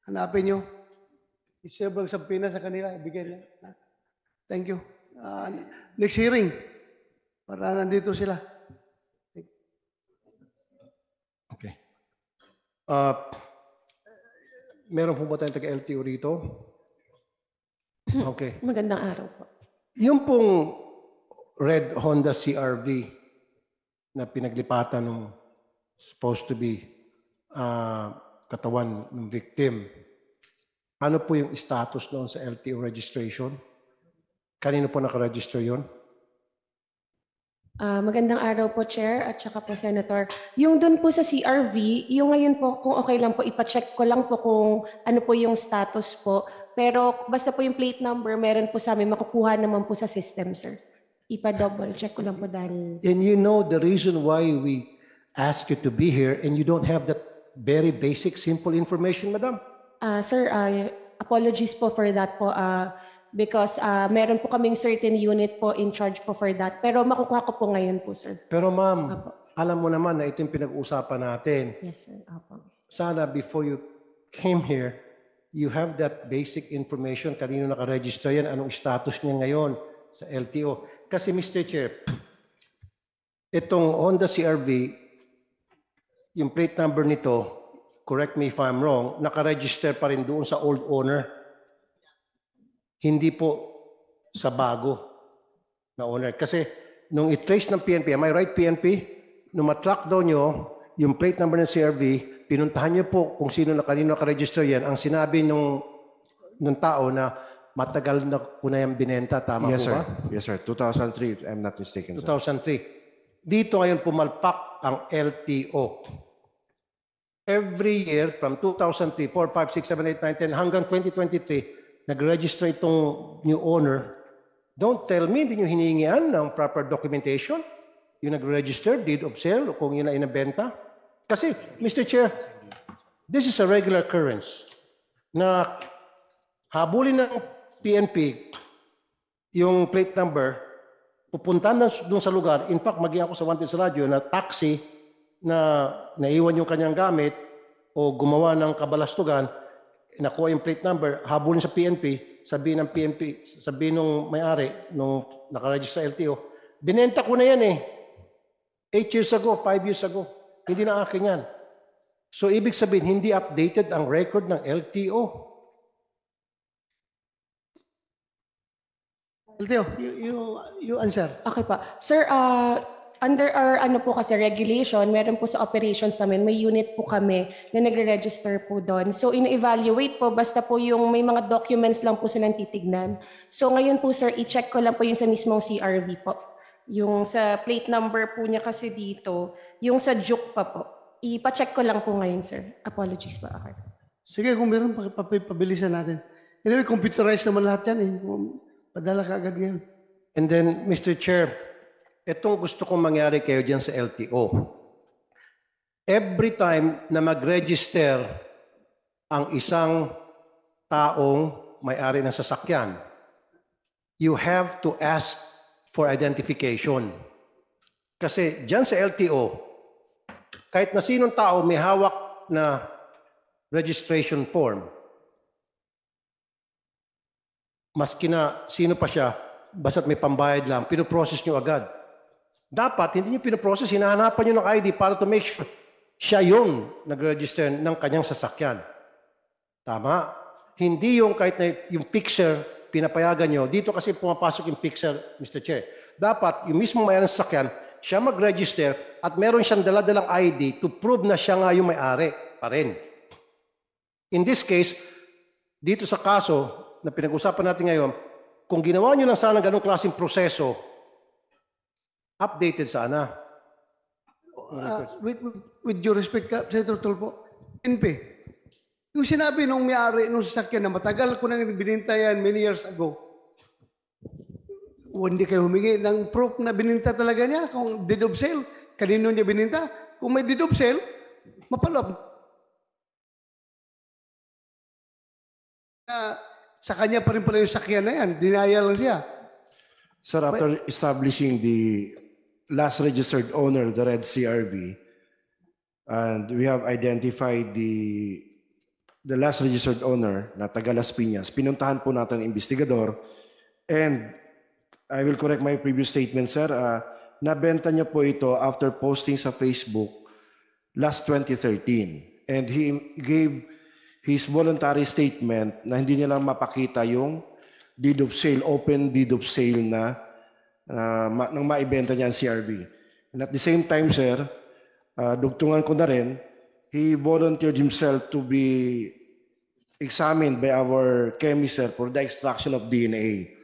Hanapin nyo. Iserve ang sampina sa kanila. Ibigay nila. Thank you. Next hearing. Para nandito sila. Okay. Meron po ba tayong taga-LTO rito? Okay. Magandang araw po. Yung pong red Honda CR-V na pinaglipatan ng supposed to be katawan ng victim, ano po yung status noon sa LTO registration? Kanino po nakaregister yun? Magandang araw po, Chair, at saka po, Senator. Yung doon po sa CRV, yung ngayon po, kung okay lang po, ipacheck ko lang po kung ano po yung status po. Pero basta po yung plate number, meron po sa amin, makukuha naman po sa system, sir. Ipa-double check ko lang po dahil... And you know the reason why we ask you to be here and you don't have that very basic, simple information, madam? Sir, apologies po for that po. Because meron po kaming certain unit po in charge po for that. Pero makukuha ko po ngayon po, sir. Pero ma'am, Apo. alam mo naman na ito yung pinag-uusapan natin. Yes, sir. Apo. Sana before you came here, you have that basic information. Kanino nakaregister yan? Anong status niya ngayon sa LTO? Kasi Mr. Chair, itong Honda CR-V, yung plate number nito, correct me if I'm wrong, nakaregister pa rin doon sa old owner. Hindi po sa bago na owner. Kasi nung i-trace ng PNP, am I right PNP? Nung matrack daw nyo, yung plate number ng CRV, pinuntahan nyo po kung sino na kanino nakaregister yan. Ang sinabi nung tao na matagal na kuna yung binenta. Tama Yes, po sir. ba? Yes, sir. 2003, if I'm not mistaken, sir. 2003. Dito ngayon pumalpak ang LTO. Every year from 2003, 4, 5, 6, 7, 8, 9, 10 hanggang 2023, nag-register itong new owner. Don't tell me, hindi nyo hiningian ng proper documentation. Yung nag-register, deed of sale, o kung yun na inabenta. Kasi, Mr. Chair, this is a regular occurrence na habulin ng PNP yung plate number, pupuntahan doon sa lugar. In fact, maging ako sa Wanted sa radyo na taxi na naiwan yung kanyang gamit o gumawa ng kabalastugan, nakuha yung plate number, habulin sa PNP, sabihin ng PNP, sabihin nung may-ari, nung nakaregister sa LTO, binenta ko na yan eh. 8 years ago, 5 years ago. Hindi na akin yan. So, ibig sabihin, hindi updated ang record ng LTO. LTO, you answer. Okay pa. Sir, under our ano po kasi regulation, meron po sa operations namin, may unit po kami na nagre-register po doon. So in-evaluate po, basta po yung may mga documents lang po silang titignan. So ngayon po sir, i-check ko lang po yung sa mismong CRV po. Yung sa plate number po niya kasi dito, yung sa Juke pa po. Ipa-check ko lang po ngayon sir. Apologies po. Okay. Sige, kung meron, pabilisan natin. Anyway, computerized naman lahat yan eh. Padala ka agad ngayon. And then, Mr. Chair, itong gusto kong mangyari kayo dyan sa LTO. Every time na mag-register ang isang taong may-ari ng sasakyan, you have to ask for identification. Kasi dyan sa LTO, kahit na sinong tao may hawak na registration form, maski na sino pa siya, basta't may pambayad lang, pinoprocess nyo agad. Dapat, hindi nyo pinoprocess, hinahanapan nyo ng ID para to make sure siya yung nag-register ng kanyang sasakyan. Tama? Hindi yung kahit na yung picture, pinapayagan nyo. Dito kasi pumapasok yung picture, Mr. Chair. Dapat, yung mismo may-ari ng sasakyan, siya mag-register at meron siyang dala-dalang ID to prove na siya nga yung may-ari pa rin. In this case, dito sa kaso na pinag-usapan natin ngayon, kung ginawa nyo lang sana ganong klaseng proseso, updated sana. With due respect, Senator Tulfo, NP, yung sinabi nung may-ari nung sasakyan na matagal ko nang bininta yan many years ago, hindi kayo humingi ng proof na bininta talaga niya kung deed of sale, kanino niya bininta. Kung may deed of sale, mapalop. Sa kanya pa rin pala yung sakyan na yan, dinaya lang siya. Sir, after establishing the last registered owner, the red CRV, and we have identified the the last registered owner na taga Las Piñas, pinuntahan po natin ang investigador, and I will correct my previous statement, sir. Nabenta niya po ito after posting sa Facebook last 2013. And he gave his voluntary statement na hindi niya lang mapakita yung deed of sale, open deed of sale na nang maibenta niya ang CRB. And at the same time, sir, dugtungan ko na rin, he volunteered himself to be examined by our chemist, sir, for the extraction of DNA.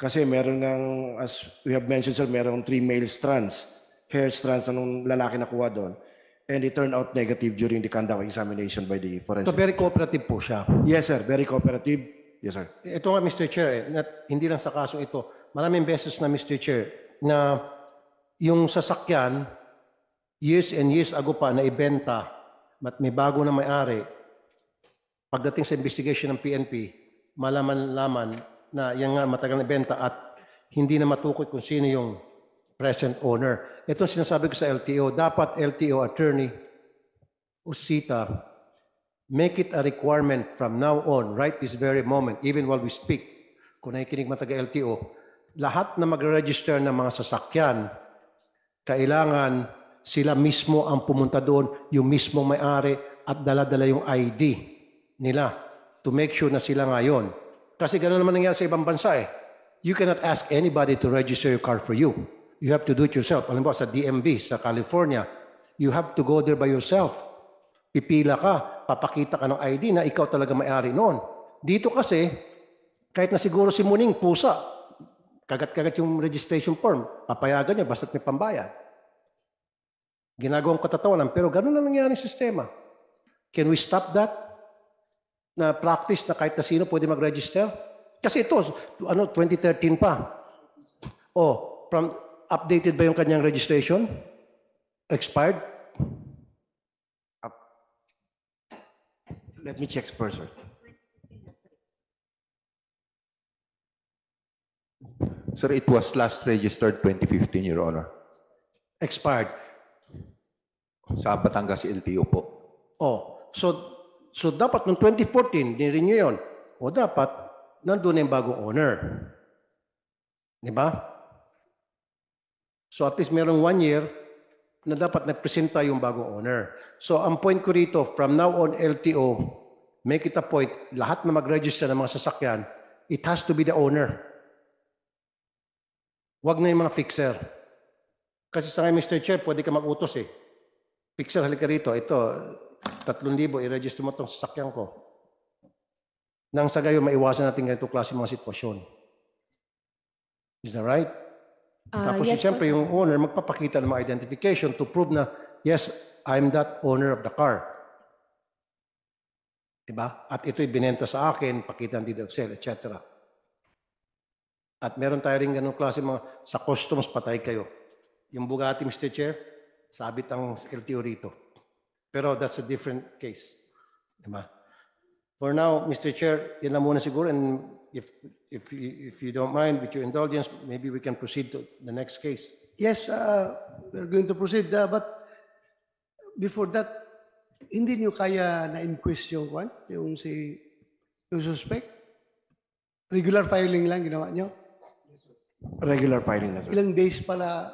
Kasi meron ng, as we have mentioned, sir, meron 3 male strands, hair strands, anong lalaki nakuha doon. And it turned out negative during the conduct of examination by the So forensic. very cooperative po siya. Yes, sir. Very cooperative. Yes, sir. Ito nga, Mr. Chair, hindi lang sa kasong ito, maraming beses na, Mr. Chair, na yung sasakyan, years and years ago pa na ibenta, at may bago na may-ari, pagdating sa investigation ng PNP, malaman-laman na yan nga matagal na ibenta at hindi na matukoy kung sino yung present owner. Ito sinasabi ko sa LTO, dapat LTO attorney Usita, make it a requirement from now on, right this very moment, even while we speak, kung nakikinig man taga LTO, lahat na magre-register ng mga sasakyan, kailangan sila mismo ang pumunta doon, yung mismo may-ari at dala-dala yung ID nila to make sure na sila ngayon. Kasi gano'n naman nangyari sa ibang bansa eh. You cannot ask anybody to register your car for you. You have to do it yourself. Alam mo, sa DMV, sa California, you have to go there by yourself. Pipila ka, papakita ka ng ID na ikaw talaga may-ari noon. Dito kasi, kahit na siguro si Muning, pusa, kagat-kagat yung registration form, papayagan niya basta't may pambayad. Ginagawang katatawanan, pero gano'n na nangyari sa sistema. Can we stop that? Na practice na kahit na sino pwede mag-register? Kasi ito, 2013 pa. Updated ba yung kanyang registration? Expired? Let me check first, sir. Sir, it was last registered 2015, Your Honor. Expired. Sa Batangas LTO po. So dapat noong 2014, nirenew yun. O dapat, nandun na yung bagong owner. Di ba? So at least merong 1 year na dapat nagpresenta yung bagong owner. So ang point ko rito, from now on LTO, make it a point, lahat na mag-register ng mga sasakyan, it has to be the owner. Wag na yung mga fixer. Kasi sa ngayon, Mr. Chair, pwede ka mag-utos eh. Fixer, halika rito. Ito, 3,000, i-register mo itong sasakyan ko. Nang sa gayon, maiwasan natin ganito klase mga sitwasyon. Is that right? Tapos Yes siyempre, po, sir. yung owner magpapakita ng mga identification to prove na, yes, I'm that owner of the car. Diba? At ito'y binenta sa akin, pakita ng deed of sale, etc. At meron tayo rin ganung klase mga, sa customs, patay kayo. Yung Bugatti, Mr. Chair, sabit ang LTO rito. Pero that's a different case. Diba? For now, Mr. Chair, yun lang muna siguro. And if you don't mind, with your indulgence, maybe we can proceed to the next case. Yes, we're going to proceed. But before that, hindi nyo kaya na-inquest yung suspect? Regular filing lang ginawa nyo? Regular filing na, sir. Ilang days pala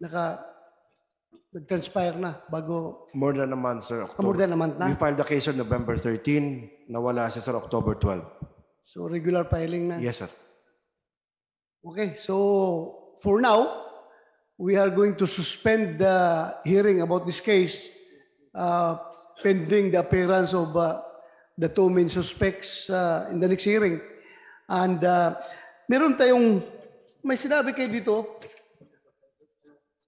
nag-transpire na bago More than a month, sir. more than a month na? We filed the case on November 13. Nawala siya, sir, October 12. So regular filing na? Yes, sir. Okay, so for now, we are going to suspend the hearing about this case pending the appearance of the 2 main suspects in the next hearing. And meron tayong, may sinabi kayo dito,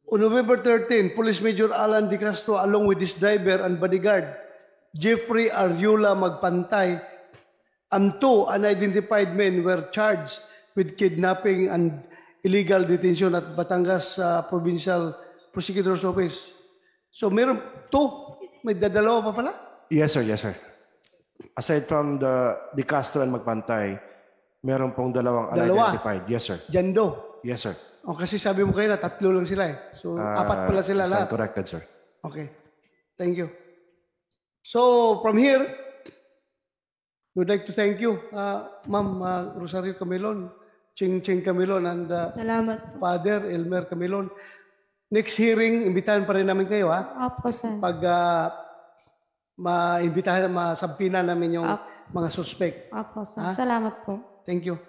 on November 13, Police Major Alan De Castro along with his driver and bodyguard, Jeffrey Ariola Magpantay, and 2 unidentified men were charged with kidnapping and illegal detention at Batangas Provincial Prosecutor's Office. So meron 2, may dadalawa pa pala? Yes, sir. Yes, sir. Aside from the Castro and Magpantay, meron pong dalawang Dalawa? unidentified. Yes, sir. Jando. Yes, sir. O kasi sabi mo kayo na 3 lang sila eh. So 4 pala sila stand lahat. corrected, sir. Okay. Thank you. So from here, We'd like to thank you, Ma'am Rosario Camilon, Ching Camilon, and Salamat po. Father Elmer Camilon. Next hearing, imbitahan pa rin namin kayo, ha? Opo, sir. Pag maimbitahan, masampinan namin yung mga suspect. Opo, sir. Ha? Salamat po. Thank you.